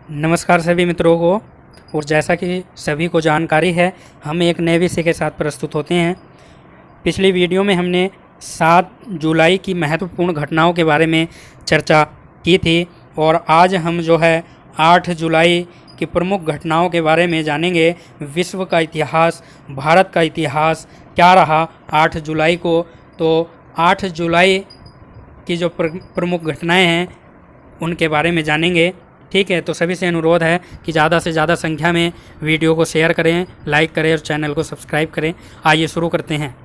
नमस्कार सभी मित्रों को। और जैसा कि सभी को जानकारी है, हम एक नए विषय के साथ प्रस्तुत होते हैं। पिछली वीडियो में हमने 7 जुलाई की महत्वपूर्ण घटनाओं के बारे में चर्चा की थी और आज हम जो है 8 जुलाई की प्रमुख घटनाओं के बारे में जानेंगे। विश्व का इतिहास, भारत का इतिहास क्या रहा 8 जुलाई को। तो 8 जुलाई की जो प्रमुख घटनाएं हैं उनके बारे में जानेंगे। ठीक है, तो सभी से अनुरोध है कि ज़्यादा से ज़्यादा संख्या में वीडियो को शेयर करें, लाइक करें और चैनल को सब्सक्राइब करें। आइए शुरू करते हैं।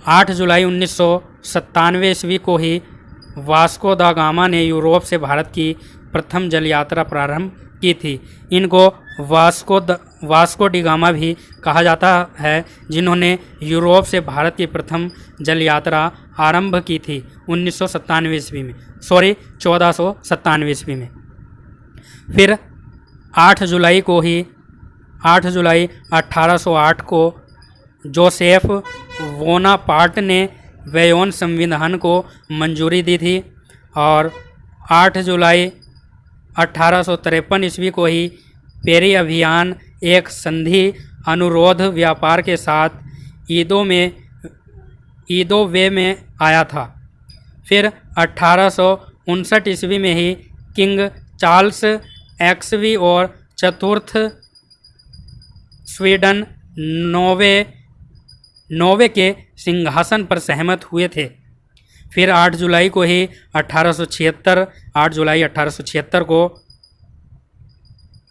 8 जुलाई 1997 ईस्वी को ही वास्को दा गामा ने यूरोप से भारत की प्रथम जल यात्रा प्रारंभ की थी। इनको वास्को डी गामा भी कहा जाता है, जिन्होंने यूरोप से भारत की प्रथम जल यात्रा आरंभ की थी 1497 ईस्वी में। फिर 8 जुलाई 1808 को जोसेफ बोनापार्ट ने वेयोन संविधान को मंजूरी दी थी और 8 जुलाई 1853 ईस्वी को ही पेरी अभियान एक संधि अनुरोध व्यापार के साथ ईदो वे में आया था। फिर 1859 ईस्वी में ही किंग चार्ल्स एक्सवी और चतुर्थ स्वीडन नोवे के सिंहासन पर सहमत हुए थे। फिर 8 जुलाई 1876 को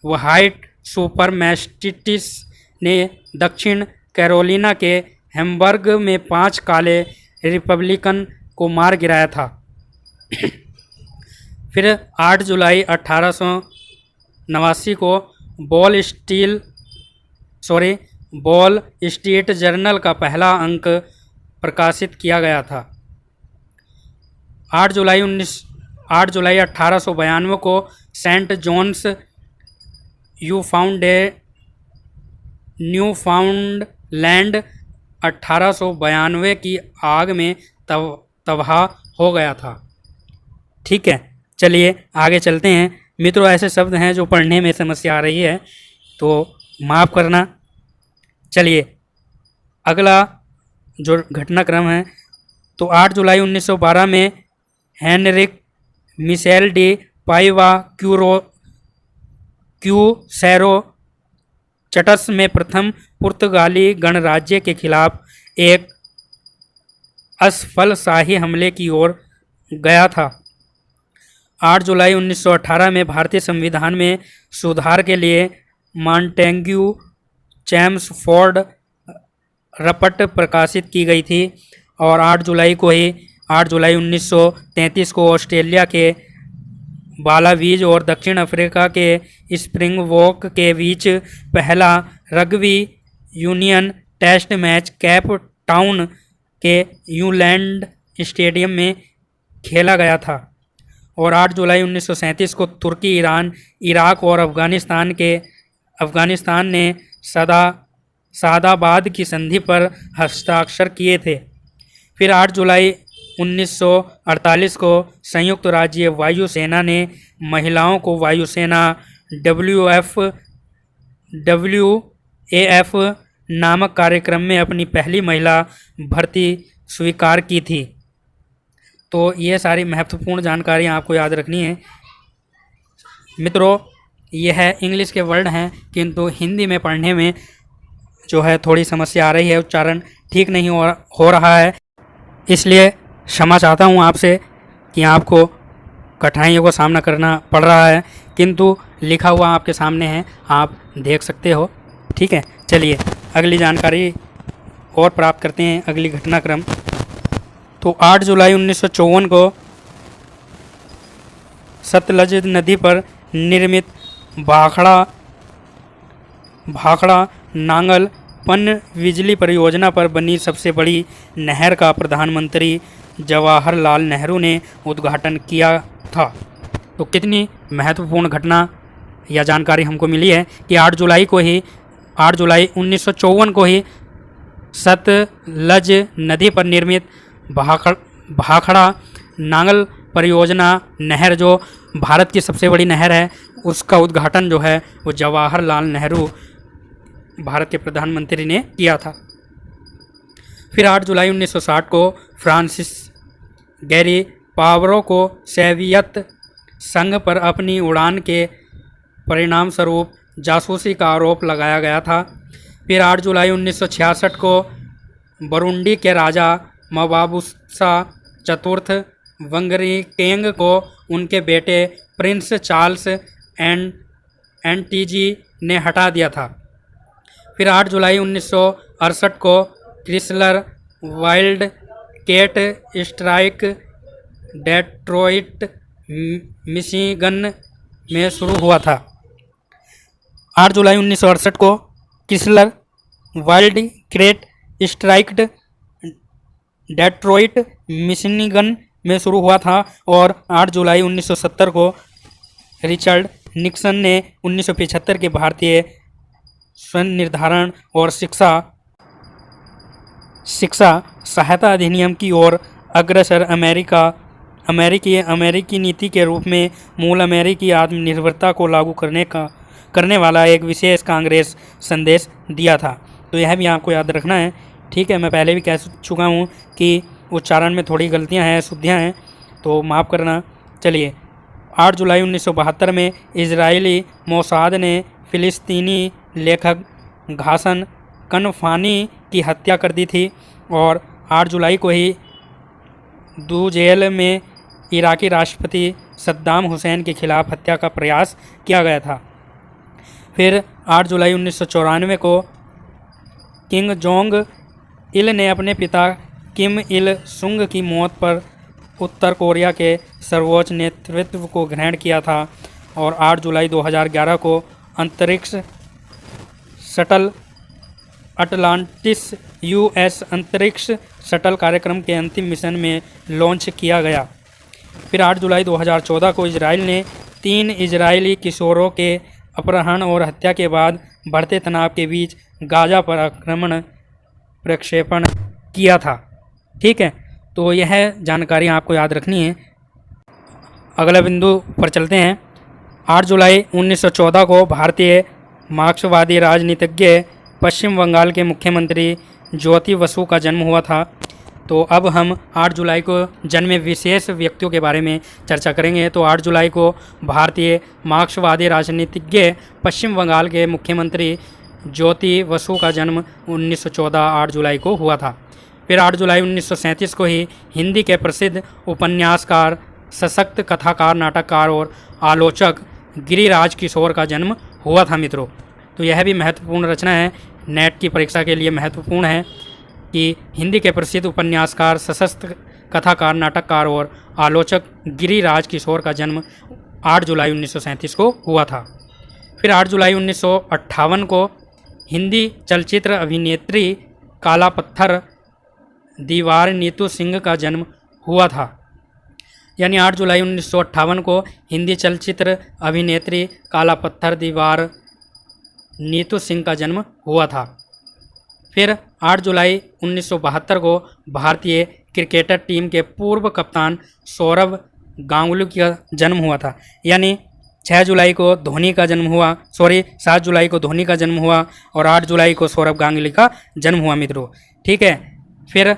व्हाइट सुपरमैस्टिटिस ने दक्षिण कैरोलिना के हैम्बर्ग में 5 काले रिपब्लिकन को मार गिराया था। फिर 8 जुलाई 1889 को वॉल स्ट्रीट जर्नल का पहला अंक प्रकाशित किया गया था। 8 जुलाई 1892 को सेंट जॉन्स न्यूफाउंडलैंड 1892 की आग में तबाह हो गया था। ठीक है, चलिए आगे चलते हैं। मित्रों, ऐसे शब्द हैं जो पढ़ने में समस्या आ रही है तो माफ़ करना। चलिए अगला जो घटनाक्रम है, तो 8 जुलाई 1912 में हेनरिक मिशेल डी पाइवा क्यूसेरो चटस में प्रथम पुर्तगाली गणराज्य के खिलाफ एक असफल शाही हमले की ओर गया था। 8 जुलाई 1918 में भारतीय संविधान में सुधार के लिए मॉन्टेग्यू चैम्सफोर्ड रपट प्रकाशित की गई थी और 8 जुलाई 1933 को ऑस्ट्रेलिया के बालावीज और दक्षिण अफ्रीका के स्प्रिंगबोक के बीच पहला rugby union test match Cape Town के यूलैंड स्टेडियम में खेला गया था। और 8 जुलाई 1937 को तुर्की, ईरान, इराक और अफ़गानिस्तान ने सादाबाद की संधि पर हस्ताक्षर किए थे। फिर 8 जुलाई 1948 को संयुक्त राज्य वायुसेना ने महिलाओं को वायुसेना WAF नामक कार्यक्रम में अपनी पहली महिला भर्ती स्वीकार की थी। तो ये सारी महत्वपूर्ण जानकारियाँ आपको याद रखनी है। मित्रों, यह इंग्लिश के वर्ड हैं किंतु हिंदी में पढ़ने में जो है थोड़ी समस्या आ रही है, उच्चारण ठीक नहीं हो रहा है, इसलिए क्षमा चाहता हूँ आपसे कि आपको कठिनाइयों का सामना करना पड़ रहा है, किंतु लिखा हुआ आपके सामने है, आप देख सकते हो। ठीक है, चलिए अगली जानकारी और प्राप्त करते हैं, अगली घटनाक्रम। तो 8 जुलाई 1954 को सतलज नदी पर निर्मित भाखड़ा नांगल पन बिजली परियोजना पर बनी सबसे बड़ी नहर का प्रधानमंत्री जवाहरलाल नेहरू ने उद्घाटन किया था। तो कितनी महत्वपूर्ण घटना या जानकारी हमको मिली है कि 8 जुलाई 1954 को ही सतलज नदी पर निर्मित भाखड़ा नांगल परियोजना नहर, जो भारत की सबसे बड़ी नहर है, उसका उद्घाटन जो है वो जवाहरलाल नेहरू भारत के प्रधानमंत्री ने किया था। फिर 8 जुलाई 1960 को फ्रांसिस गैरी पावरो को सोवियत संघ पर अपनी उड़ान के परिणाम स्वरूप जासूसी का आरोप लगाया गया था। फिर 8 जुलाई 1966 को बुरुंडी के राजा मबाबुसा चतुर्थ वंगरीकेंग को उनके बेटे प्रिंस चार्ल्स एनटीजी ने हटा दिया था। फिर 8 जुलाई 1968 को Chrysler wildcat strike Detroit Michigan में शुरू हुआ था। 8 जुलाई 1968 को Chrysler wildcat strike Detroit Michigan में शुरू हुआ था और 8 जुलाई 1970 को रिचर्ड निक्सन ने 1975 के भारतीय स्वनिर्धारण और शिक्षा सहायता अधिनियम की ओर अग्रसर अमेरिकी नीति के रूप में मूल अमेरिकी आत्मनिर्भरता को लागू करने वाला एक विशेष कांग्रेस संदेश दिया था। तो यह भी आपको याद रखना है। ठीक है, मैं पहले भी कह चुका हूँ कि उच्चारण में थोड़ी गलतियाँ हैं, शुद्धियाँ हैं, तो माफ़ करना। चलिए, 8 जुलाई 1972 में इजरायली मोसाद ने फ़िलिस्तीनी लेखक घासन कनफानी की हत्या कर दी थी और 8 जुलाई को ही दूजेल में इराकी राष्ट्रपति सद्दाम हुसैन के खिलाफ हत्या का प्रयास किया गया था। फिर 8 जुलाई 1994 को किंग जोंग इल ने अपने पिता किम इल सुंग की मौत पर उत्तर कोरिया के सर्वोच्च नेतृत्व को ग्रहण किया था और 8 जुलाई 2011 को अंतरिक्ष शटल अटलांटिस यूएस अंतरिक्ष शटल कार्यक्रम के अंतिम मिशन में लॉन्च किया गया। फिर 8 जुलाई 2014 को इजराइल ने 3 इजरायली किशोरों के अपहरण और हत्या के बाद बढ़ते तनाव के बीच गाजा पर आक्रमण प्रक्षेपण किया था। ठीक है, तो यह जानकारी आपको याद रखनी है। अगला बिंदु पर चलते हैं। 8 जुलाई 1914 को भारतीय मार्क्सवादी राजनीतिज्ञ पश्चिम बंगाल के मुख्यमंत्री ज्योति बसु का जन्म हुआ था। तो अब हम 8 जुलाई को जन्मे विशेष व्यक्तियों के बारे में चर्चा करेंगे। तो 8 जुलाई को भारतीय मार्क्सवादी राजनीतिज्ञ पश्चिम बंगाल के मुख्यमंत्री ज्योति बसु का जन्म 1914 8 जुलाई को हुआ था। फिर 8 जुलाई 1937 को ही हिंदी के प्रसिद्ध उपन्यासकार, सशक्त कथाकार, नाटककार और आलोचक गिरिराज किशोर का जन्म हुआ था मित्रों। तो यह भी महत्वपूर्ण रचना है, नेट की परीक्षा के लिए महत्वपूर्ण है कि हिंदी के प्रसिद्ध उपन्यासकार, सशक्त कथाकार, नाटककार और आलोचक गिरिराज किशोर का जन्म 8 जुलाई 1937 को हुआ था। फिर 8 जुलाई 1958 को हिंदी चलचित्र अभिनेत्री काला पत्थर दीवार नीतू सिंह का जन्म हुआ था। यानी 8 जुलाई 1958 को हिंदी चलचित्र अभिनेत्री काला पत्थर दीवार नीतू सिंह का जन्म हुआ था। फिर 8 जुलाई 1972 को भारतीय क्रिकेटर टीम के पूर्व कप्तान सौरव गांगुली का जन्म हुआ था। यानी 6 जुलाई को धोनी का जन्म हुआ, 7 जुलाई को धोनी का जन्म हुआ और 8 जुलाई को सौरव गांगुली का जन्म हुआ मित्रों। ठीक है, फिर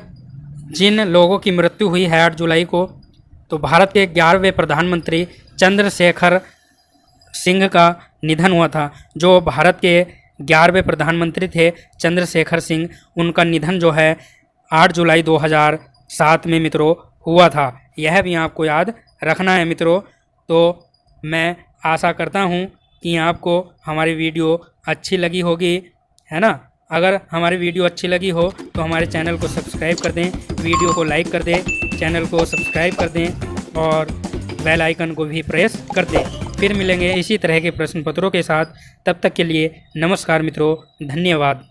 जिन लोगों की मृत्यु हुई है 8 जुलाई को, तो भारत के 11वें प्रधानमंत्री चंद्रशेखर सिंह का निधन हुआ था। जो भारत के 11वें प्रधानमंत्री थे चंद्रशेखर सिंह, उनका निधन जो है 8 जुलाई 2007 में मित्रों हुआ था। यह भी आपको याद रखना है मित्रों। तो मैं आशा करता हूँ कि आपको हमारी वीडियो अच्छी लगी होगी, है ना। अगर हमारी वीडियो अच्छी लगी हो तो हमारे चैनल को सब्सक्राइब कर दें, वीडियो को लाइक कर दें, चैनल को सब्सक्राइब कर दें और बेल आइकन को भी प्रेस कर दें। फिर मिलेंगे इसी तरह के प्रश्न पत्रों के साथ। तब तक के लिए नमस्कार मित्रों, धन्यवाद।